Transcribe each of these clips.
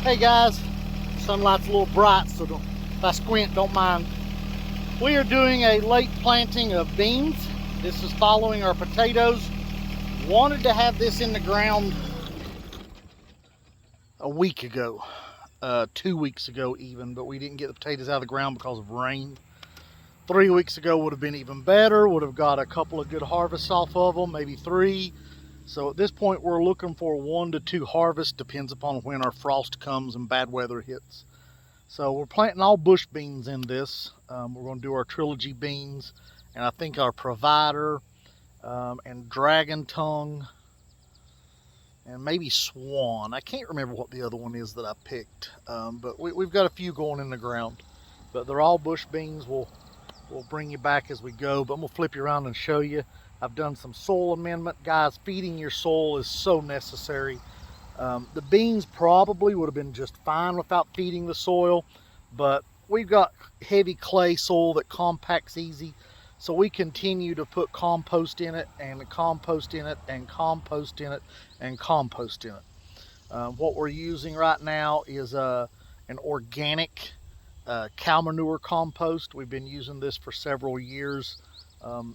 Hey guys, sunlight's a little bright, so if I squint, don't mind. We are doing a late planting of beans. This is following our potatoes. Wanted to have this in the ground a week ago, 2 weeks ago even, but we didn't get the potatoes out of the ground because of rain. 3 weeks ago would have been even better, would have got a couple of good harvests off of them, maybe 3. So at this point we're looking for 1 to 2 harvests, depends upon when our frost comes and bad weather hits. So we're planting all bush beans in this. We're going to do our trilogy beans, and I think our provider and dragon tongue and maybe swan. I can't remember what the other one is that I picked, but we've got a few going in the ground. But they're all bush beans. We'll bring you back as we go, but I'm gonna flip you around and show you. I've done some soil amendment. Guys, feeding your soil is so necessary. The beans probably would have been just fine without feeding the soil, but we've got heavy clay soil that compacts easy, so we continue to put compost in it and compost in it and compost in it and compost in it. What we're using right now is an organic cow manure compost. We've been using this for several years.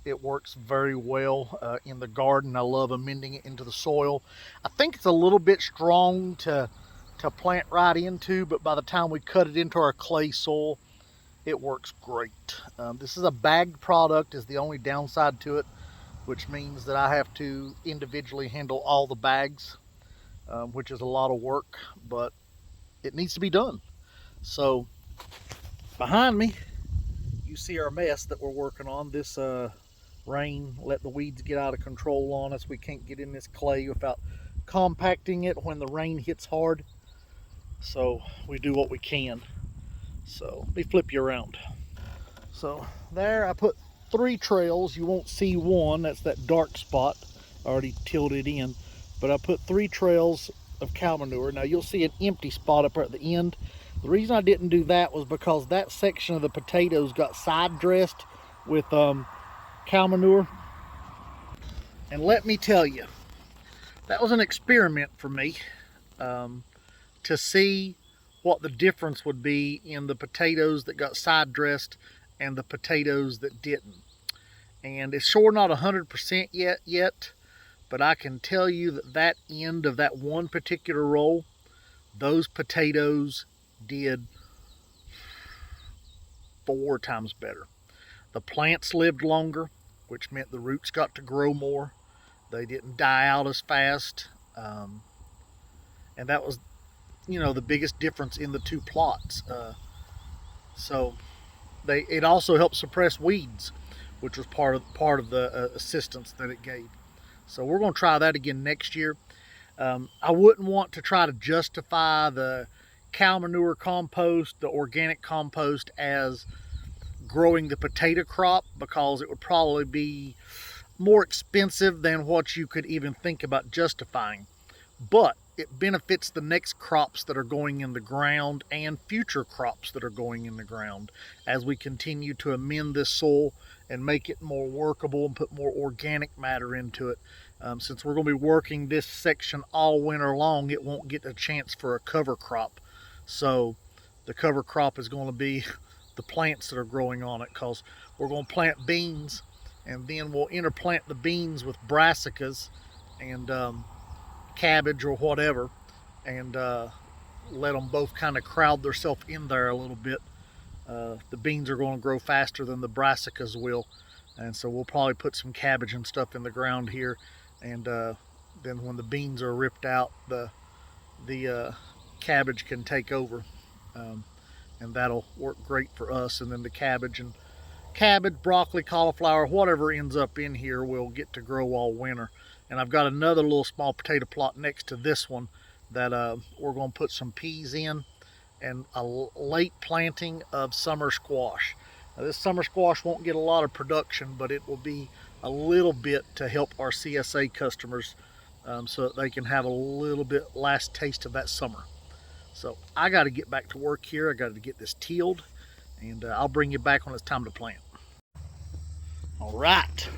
It works very well in the garden. I love amending it into the soil. I think it's a little bit strong to plant right into, but by the time we cut it into our clay soil, it works great. This is a bagged product, is the only downside to it, which means that I have to individually handle all the bags, which is a lot of work, but it needs to be done. So behind me, you see our mess that we're working on. This rain let the weeds get out of control on us. We can't get in this clay without compacting it when the rain hits hard. So we do what we can. So let me flip you around. So there I put 3 trails. You won't see one, that's that dark spot already tilted in. But I put 3 trails of cow manure. Now you'll see an empty spot up at the end. The reason I didn't do that was because that section of the potatoes got side dressed with cow manure. And let me tell you, that was an experiment for me to see what the difference would be in the potatoes that got side dressed and the potatoes that didn't. And it's sure not 100% yet, but I can tell you that end of that one particular row, those potatoes did 4 times better. The plants lived longer, which meant the roots got to grow more. They didn't die out as fast. And that was, the biggest difference in the 2 plots. So it also helped suppress weeds, which was part of the assistance that it gave. So we're going to try that again next year. I wouldn't want to try to justify the cow manure compost, the organic compost, as growing the potato crop, because it would probably be more expensive than what you could even think about justifying. But it benefits the next crops that are going in the ground and future crops that are going in the ground as we continue to amend this soil and make it more workable and put more organic matter into it. Since we're going to be working this section all winter long, it won't get a chance for a cover crop. So the cover crop is going to be the plants that are growing on it, because we're going to plant beans and then we'll interplant the beans with brassicas and cabbage or whatever, and let them both kind of crowd themselves in there a little bit. The beans are going to grow faster than the brassicas will, and so we'll probably put some cabbage and stuff in the ground here, and then when the beans are ripped out, the cabbage can take over, and that'll work great for us. And then the cabbage, broccoli, cauliflower, whatever ends up in here will get to grow all winter. And I've got another little small potato plot next to this one that we're going to put some peas in, and a late planting of summer squash. Now, this summer squash won't get a lot of production, but it will be a little bit to help our CSA customers, so that they can have a little bit last taste of that summer. So I got to get back to work here. I got to get this tilled, and I'll bring you back when it's time to plant. All right,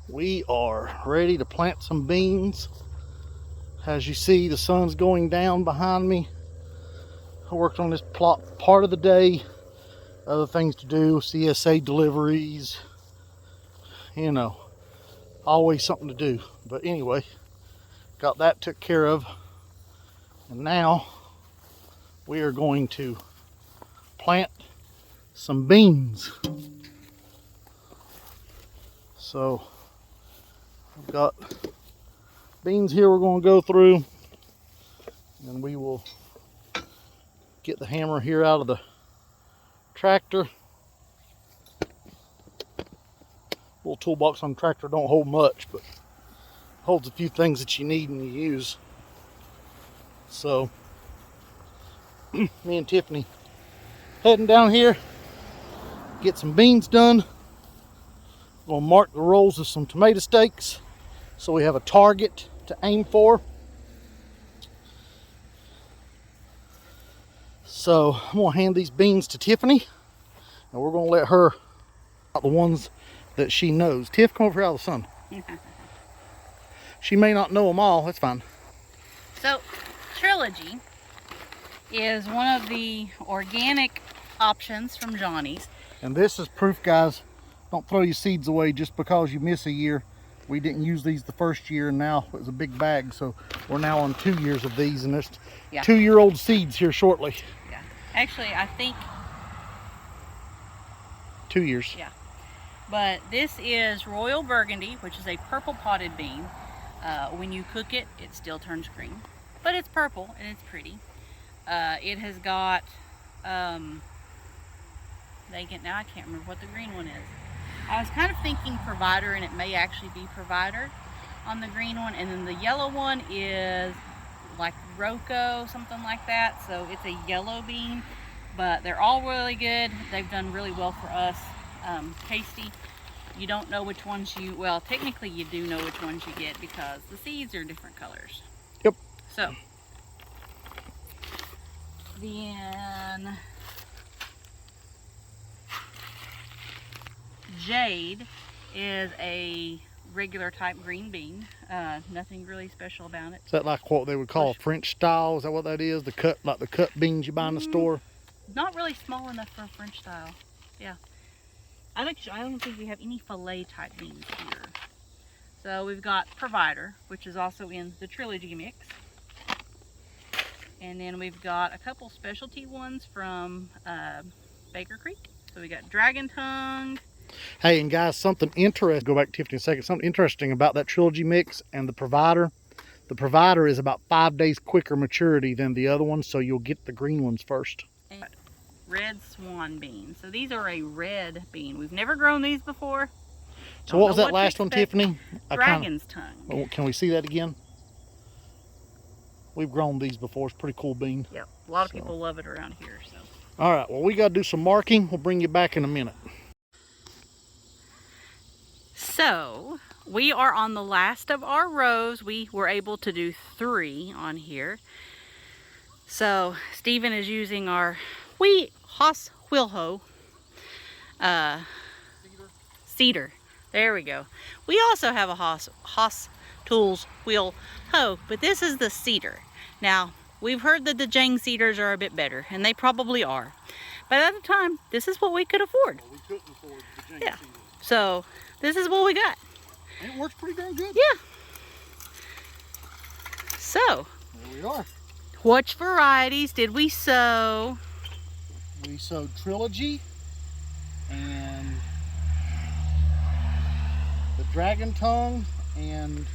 we are ready to plant some beans. As you see, the sun's going down behind me. I worked on this plot part of the day. Other things to do, CSA deliveries, you know, always something to do. But anyway, got that took care of. And now we are going to plant some beans. So I've got beans here we're going to go through, and we will get the hammer here out of the tractor. Little toolbox on the tractor don't hold much, but holds a few things that you need and you use. So me and Tiffany heading down here, get some beans done. We'll mark the rolls of some tomato steaks so we have a target to aim for. So I'm gonna hand these beans to Tiffany, and we're gonna let her out the ones that she knows. Tiff, come over here out of the sun. She may not know them all, that's fine. So Trilogy is one of the organic options from Johnny's. And this is proof, guys. Don't throw your seeds away just because you miss a year. We didn't use these the first year, and now it was a big bag, so we're now on 2 years of these, and there's 2-year-old seeds here shortly. Yeah, actually I think 2 years. Yeah, but this is Royal Burgundy, which is a purple potted bean. When you cook it, it still turns green, but it's purple and it's pretty. It has got now I can't remember what the green one is. I was kind of thinking Provider, and it may actually be Provider on the green one, and then the yellow one is like Rocco, something like that. So it's a yellow bean, but they're all really good. They've done really well for us. Tasty. You don't know which ones well, technically you do know which ones you get because the seeds are different colors. Yep. So then Jade is a regular type green bean. Nothing really special about it. Is that like what they would call a French style? Is that what that is? The cut, like the cut beans you buy in the store? Not really small enough for a French style. Yeah. I don't think we have any fillet type beans here. So we've got Provider, which is also in the Trilogy mix. And then we've got a couple specialty ones from Baker Creek. So we got Dragon Tongue. Hey, and guys, something interesting, go back to Tiffany in a second, something interesting about that Trilogy mix and the Provider. The Provider is about 5 days quicker maturity than the other ones, so you'll get the green ones first. And red swan beans. So these are a red bean. We've never grown these before. So what was that last one, Tiffany? Dragon's Tongue. Oh, can we see that again? We've grown these before. It's a pretty cool bean. Yep, a lot of people love it around here. So. All right, well, we got to do some marking. We'll bring you back in a minute. So we are on the last of our rows. We were able to do 3 on here. So Stephen is using our Haas wheel hoe. Cedar. There we go. We also have a Haas Tools wheel hoe, but this is the cedar. Now, we've heard that the Jang cedars are a bit better, and they probably are. But at the time, this is what we could afford. Well, we couldn't afford the Jang cedars. So this is what we got. And it works pretty darn good. Yeah. So, there we are. Which varieties did we sow? We sowed Trilogy and the Dragon Tongue and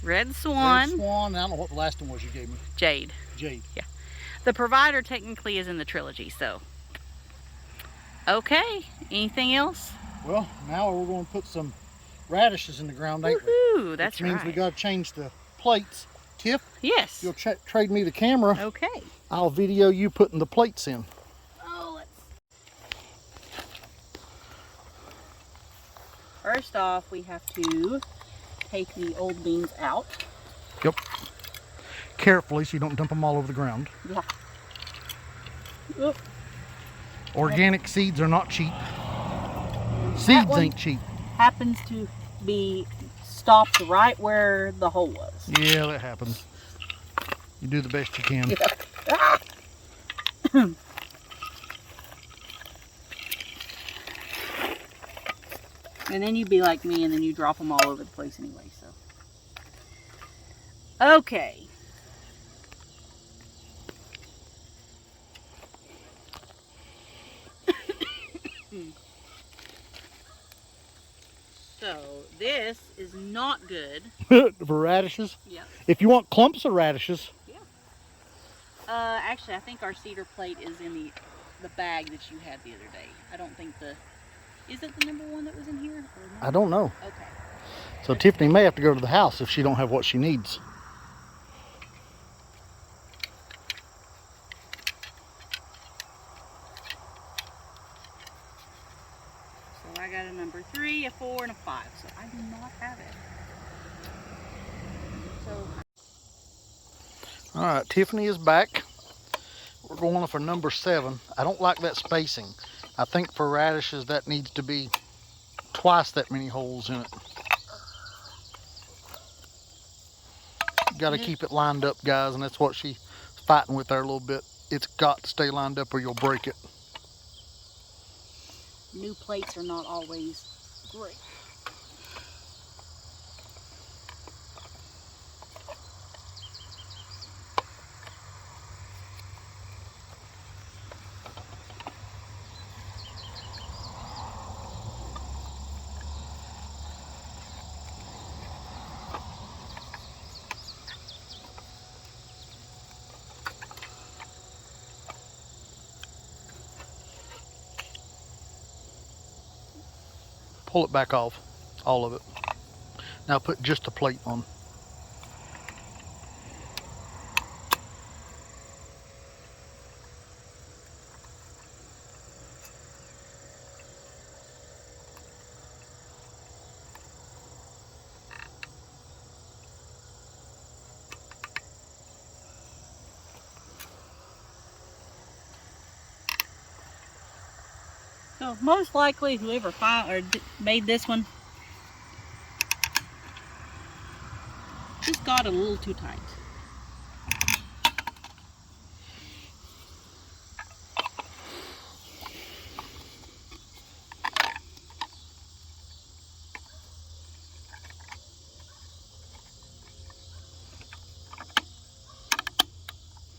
Red Swan. Red Swan. I don't know what the last one was you gave me. Jade. Jade. Yeah. The Provider technically is in the Trilogy, so. Okay. Anything else? Well, now we're going to put some radishes in the ground, ain't we? Woohoo, that's right. Which means we got to change the plates. Tiff? Yes. You'll trade me the camera. Okay. I'll video you putting the plates in. First off, we have to take the old beans out. Yep. Carefully so you don't dump them all over the ground. Yeah. Oop. Organic seeds are not cheap. Seeds ain't cheap. Happens to be stopped right where the hole was. Yeah, that happens. You do the best you can. Yeah. Ah! And then you'd be like me and then you drop them all over the place anyway, so. Okay. So this is not good. For radishes? Yep. If you want clumps of radishes. Yeah. Actually, I think our cedar plate is in the bag that you had the other day. I don't think is it the number one that was in here? Or no? I don't know. Okay. So Tiffany may have to go to the house if she don't have what she needs. So I got a number 3, a 4, and a 5. So I do not have it. So. All right, Tiffany is back. We're going for number 7. I don't like that spacing. I think for radishes that needs to be twice that many holes in it. Got to keep it lined up, guys, and that's what she's fighting with there a little bit. It's got to stay lined up or you'll break it. New plates are not always great. Pull it back off, all of it. Now put just the plate on. So most likely whoever made this one just got a little too tight.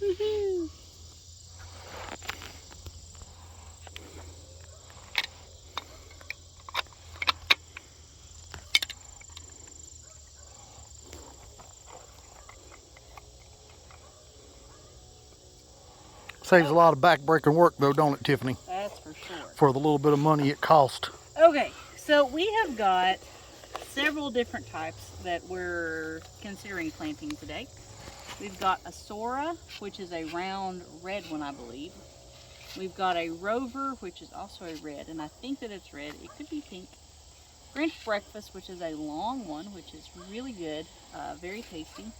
Woohoo! Saves a lot of back-breaking work though, don't it, Tiffany? That's for sure. For the little bit of money it cost. Okay, so we have got several different types that we're considering planting today. We've got a Sora, which is a round red one, I believe. We've got a Rover, which is also a red, and I think that it's red. It could be pink. French Breakfast, which is a long one, which is really good, very tasty.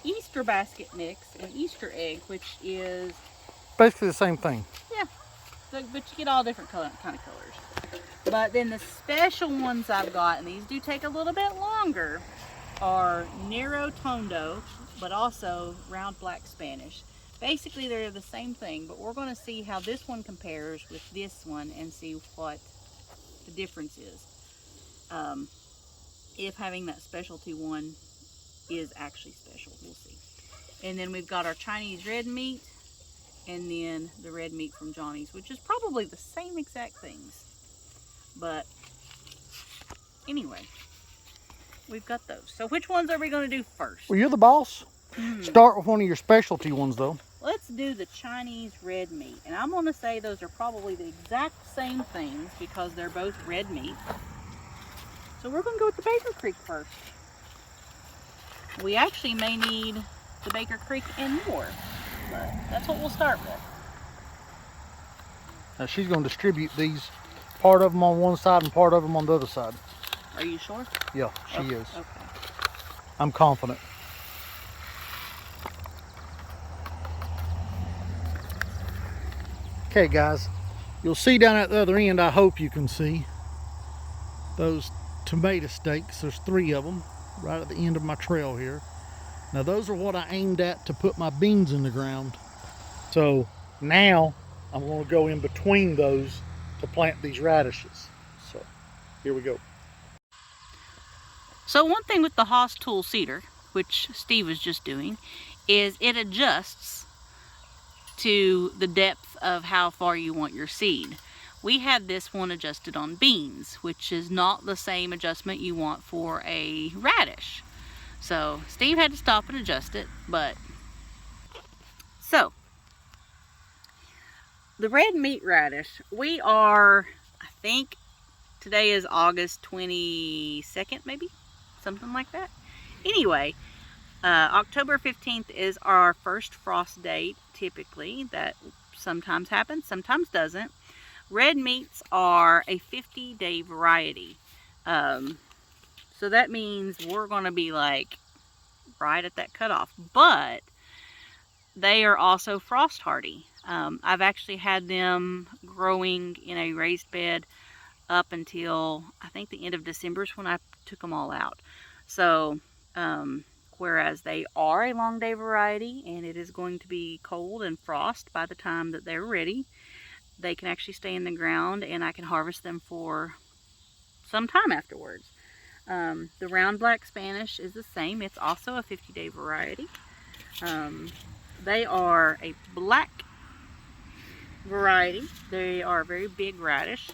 Easter Basket Mix and Easter Egg, which is Basically the same thing. yeah, but you get all different kind of colors. But then the special ones I've got, and these do take a little bit longer, are Nero Tondo, but also Round Black Spanish. Basically, they're the same thing, but we're going to see how this one compares with this one and see what the difference is. If having that specialty one is actually special, we'll see. And then we've got our Chinese red meat, and then the red meat from Johnny's, which is probably the same exact things. But anyway, we've got those. So which ones are we going to do first? Well, you're the boss. Start with one of your specialty ones though. Let's do the Chinese red meat. And I'm going to say those are probably the exact same things because they're both red meat. So we're going to go with the Baker Creek first. We actually may need the Baker Creek and more, but that's what we'll start with. Now she's going to distribute these, part of them on one side and part of them on the other side. Are you sure? Yeah, she Okay. is. Okay. I'm confident. Okay guys, you'll see down at the other end, I hope you can see, those tomato stakes. There's 3 of them right at the end of my trail here. Now those are what I aimed at to put my beans in the ground. So Now I'm going to go in between those to plant these radishes. So here we go. So one thing with the Haas tool seeder, which Steve was just doing, is it adjusts to the depth of how far you want your seed. We had this one adjusted on beans, which is not the same adjustment you want for a radish. So Steve had to stop and adjust it, but so the red meat radish, we are, I think today is August 22nd, maybe something like that. Anyway, October 15th is our first frost date, typically. That sometimes happens, sometimes doesn't. Red meats are a 50-day variety. So that means we're going to be like right at that cutoff. But they are also frost hardy. I've actually had them growing in a raised bed up until I think the end of December is when I took them all out. So, whereas they are a long day variety and it is going to be cold and frost by the time that they're ready, they can actually stay in the ground and I can harvest them for some time afterwards. The round black Spanish is the same. It's also a 50-day variety. They are a black variety. They are a very big radish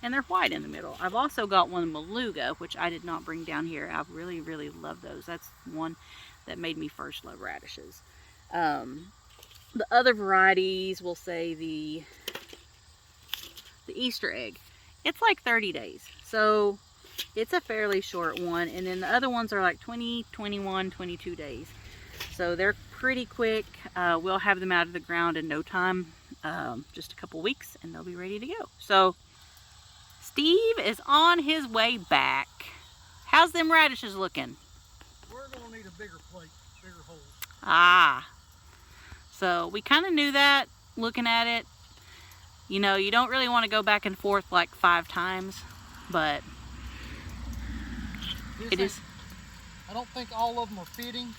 and they're white in the middle. I've also got one Maluga, which I did not bring down here. I really, really love those. That's one that made me first love radishes. The other varieties, we'll say the Easter egg. It's like 30 days. So it's a fairly short one. And then the other ones are like 20, 21, 22 days. So they're pretty quick. We'll have them out of the ground in no time. Just a couple weeks and they'll be ready to go. So Steve is on his way back. How's them radishes looking? We're going to need a bigger plate, bigger holes. Ah. So we kind of knew that looking at it. You know, you don't really want to go back and forth like 5 times, but it is. I don't think all of them are fitting,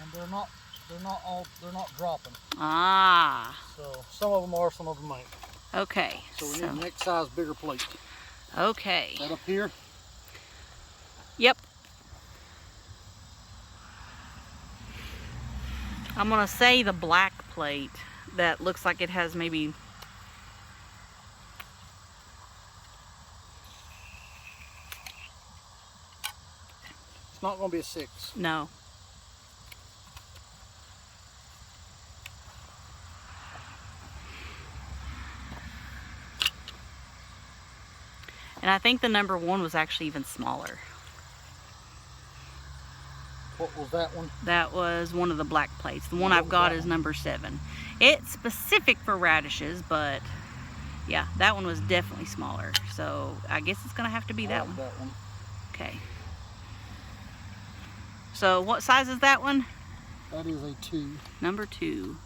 and they're not dropping. Ah. So some of them are, some of them ain't. Okay. So we need the next size bigger plate. Okay. That up here? Yep. I'm gonna say the black plate that looks like it has maybe. It's not gonna be a 6. No. And I think the number 1 was actually even smaller. What was that one? That was one of the black plates. The one I've got is number 7. It's specific for radishes, but yeah, that one was definitely smaller. So I guess it's gonna have to be that one. That one. Okay. So what size is that one? That is a 2. Number 2.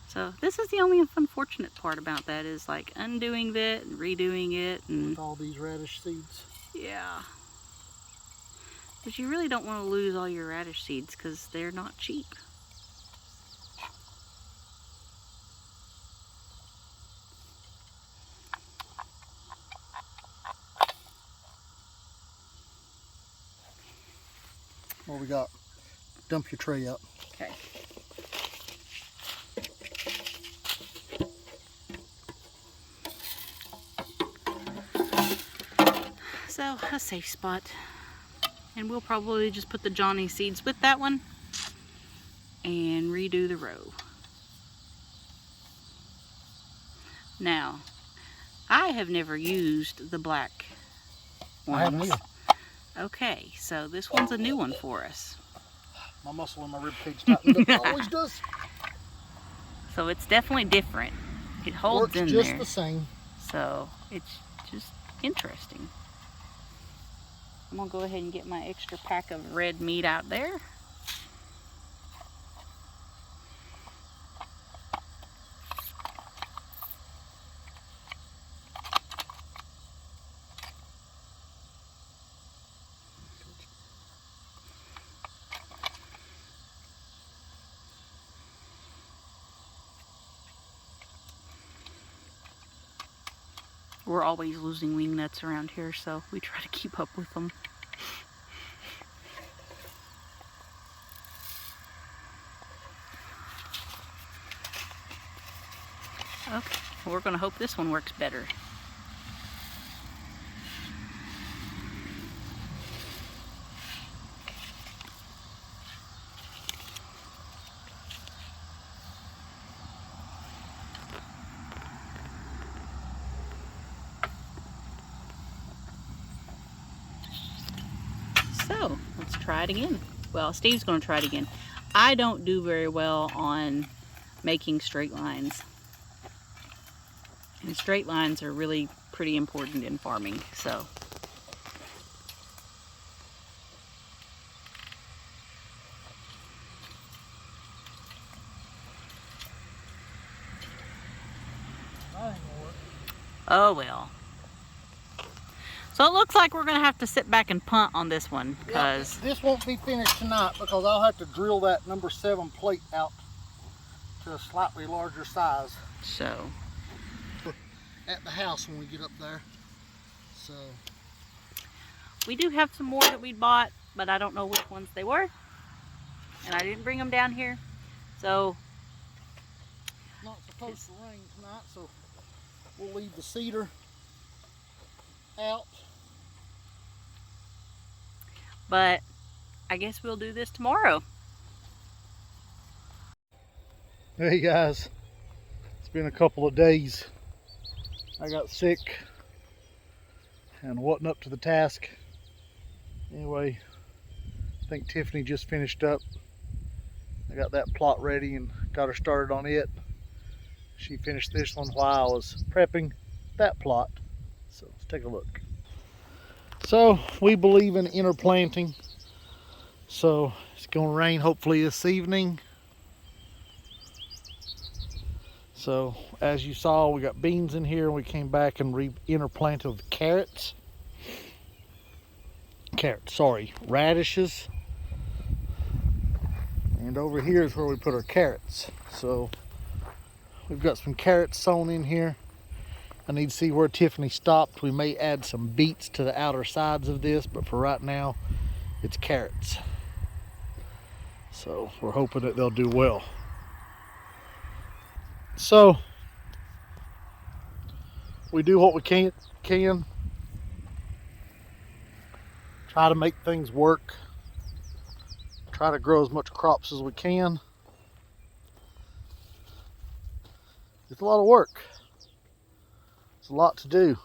So this is the only unfortunate part about that is like undoing that and redoing it and with all these radish seeds. Yeah. But you really don't want to lose all your radish seeds because they're not cheap. What we got? Dump your tray up. Okay. So, a safe spot. And we'll probably just put the Johnny seeds with that one and redo the row. Now, I have never used the black ones. I haven't either. Okay, so this one's a new one for us. My muscle in my rib cage tightened up. It always does. So it's definitely different. It holds Works in just there. the same. So it's just interesting. I'm gonna go ahead and get my extra pack of red meat out there. We're always losing wing nuts around here, so we try to keep up with them. Okay, we're going to hope this one works better. So, let's try it again. Well, Steve's going to try it again. I don't do very well on making straight lines. And straight lines are really pretty important in farming, so. Oh well. So it looks like we're going to have to sit back and punt on this one, because this won't be finished tonight because I'll have to drill that number 7 plate out to a slightly larger size. So At the house when we get up there. So we do have some more that we bought, but I don't know which ones they were, and I didn't bring them down here. So it's not supposed to rain tonight, so we'll leave the cedar out. But I guess we'll do this tomorrow. Hey guys, it's been a couple of days. I got sick and wasn't up to the task. Anyway, I think Tiffany just finished up. I got that plot ready and got her started on it. She finished this one while I was prepping that plot. So let's take a look. So we believe in interplanting. So it's going to rain hopefully this evening. So as you saw, we got beans in here and we came back and interplanted with radishes. And over here is where we put our carrots. So we've got some carrots sown in here. I need to see where Tiffany stopped. We may add some beets to the outer sides of this, but for right now, it's carrots. So we're hoping that they'll do well. So we do what we can. Try to make things work. Try to grow as much crops as we can. It's a lot of work. It's a lot to do.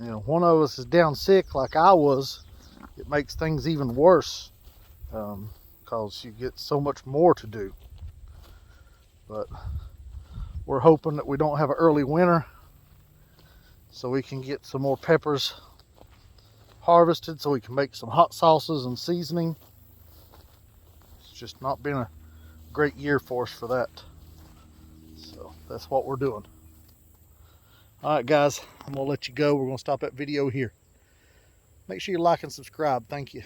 You know, one of us is down sick like I was. It makes things even worse because you get so much more to do. But we're hoping that we don't have an early winter so we can get some more peppers harvested so we can make some hot sauces and seasoning. It's just not been a great year for us for that. So that's what we're doing. Alright guys, I'm going to let you go. We're going to stop that video here. Make sure you like and subscribe. Thank you.